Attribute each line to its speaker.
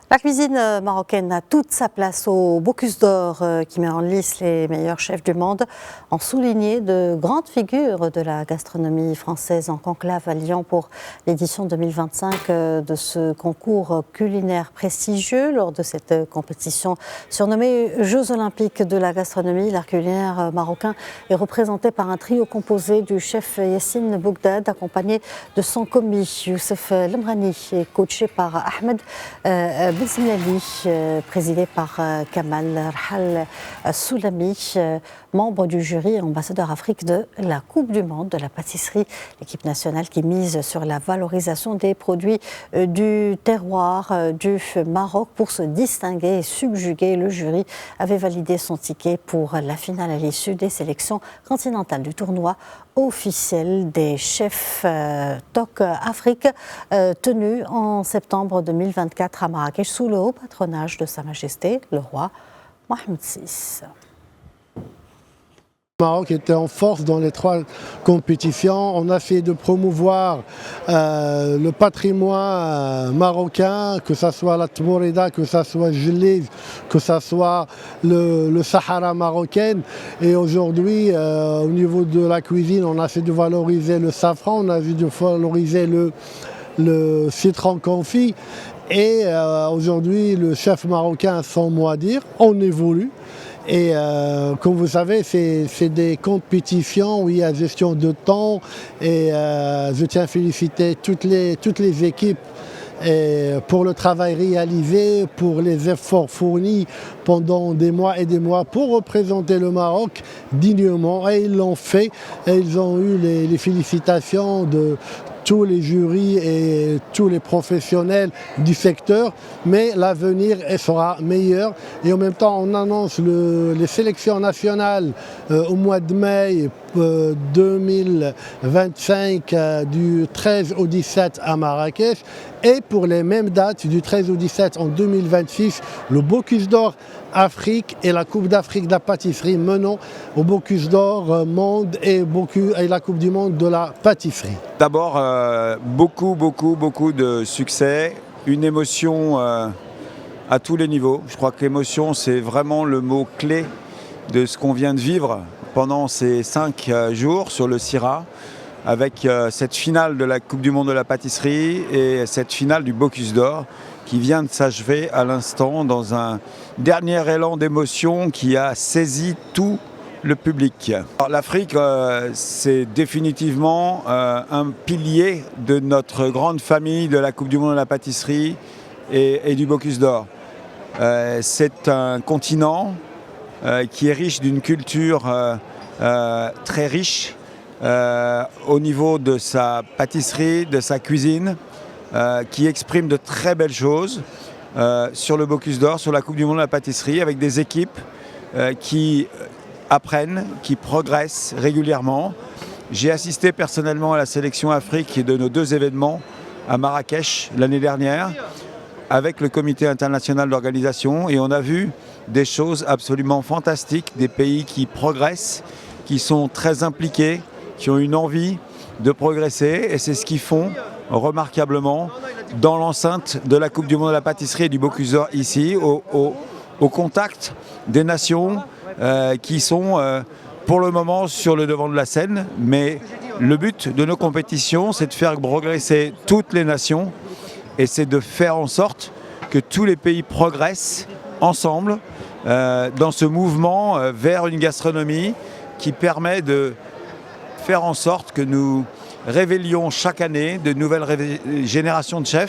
Speaker 1: La cuisine marocaine a toute sa place au Bocuse d'Or qui met en lice les meilleurs chefs du monde, en souligné de grandes figures de la gastronomie française en conclave à Lyon pour l'édition 2025 de ce concours culinaire prestigieux. Lors de cette compétition surnommée Jeux olympiques de la gastronomie, l'art culinaire marocain est représenté par un trio composé du chef Yassine Bougdad, accompagné de son commis Youssef Lemrani et coaché par Ahmed Bismilali, présidé par Kamal Rahal Soulami, membre du jury et ambassadeur Afrique de la Coupe du Monde de la pâtisserie. L'équipe nationale qui mise sur la valorisation des produits du terroir du Maroc pour se distinguer et subjuguer. Le jury avait validé son ticket pour la finale à l'issue des sélections continentales du tournoi officiel des chefs TOC Afrique tenu en septembre 2024 à Marrakech sous le haut patronage de Sa Majesté le roi Mohamed VI.
Speaker 2: Le Maroc était en force dans les trois compétitions. On a fait de promouvoir le patrimoine marocain, que ce soit la Tmourida, que ce soit Jliv, que ce soit le Sahara marocain. Et aujourd'hui, au niveau de la cuisine, on a fait de valoriser le safran, on a vu de valoriser le citron confit. Et aujourd'hui, le chef marocain, sans mot à dire, on évolue. Et comme vous savez, c'est des compétitions où il y a gestion de temps. Et je tiens à féliciter toutes les équipes pour le travail réalisé, pour les efforts fournis pendant des mois et des mois pour représenter le Maroc dignement. Et ils l'ont fait. Et ils ont eu les félicitations de tous les jurys et tous les professionnels du secteur, mais l'avenir sera meilleur. Et en même temps, on annonce les sélections nationales au mois de mai 2025 du 13 au 17 à Marrakech. Et pour les mêmes dates, du 13 au 17 en 2026, le Bocuse d'Or Afrique et la Coupe d'Afrique de la pâtisserie menant au Bocuse d'Or Monde et la Coupe du Monde de la pâtisserie.
Speaker 3: D'abord, beaucoup de succès, une émotion à tous les niveaux. Je crois que l'émotion, c'est vraiment le mot clé de ce qu'on vient de vivre pendant ces 5 jours sur le Syrah, avec cette finale de la Coupe du Monde de la pâtisserie et cette finale du Bocuse d'Or qui vient de s'achever à l'instant dans un dernier élan d'émotion qui a saisi tout le public. L'Afrique, c'est définitivement un pilier de notre grande famille de la Coupe du Monde de la pâtisserie et du Bocuse d'Or. C'est un continent qui est riche d'une culture très riche au niveau de sa pâtisserie, de sa cuisine, qui exprime de très belles choses sur le Bocuse d'Or, sur la Coupe du Monde de la pâtisserie, avec des équipes qui apprennent, qui progressent régulièrement. J'ai assisté personnellement à la sélection Afrique de nos 2 événements à Marrakech l'année dernière avec le comité international d'organisation et on a vu des choses absolument fantastiques, des pays qui progressent, qui sont très impliqués, qui ont une envie de progresser et c'est ce qu'ils font remarquablement dans l'enceinte de la Coupe du Monde de la pâtisserie et du Bocuse d'Or ici, au contact des nations qui sont pour le moment sur le devant de la scène. Mais le but de nos compétitions, c'est de faire progresser toutes les nations et c'est de faire en sorte que tous les pays progressent ensemble dans ce mouvement vers une gastronomie qui permet de faire en sorte que nous révélions chaque année de nouvelles générations de chefs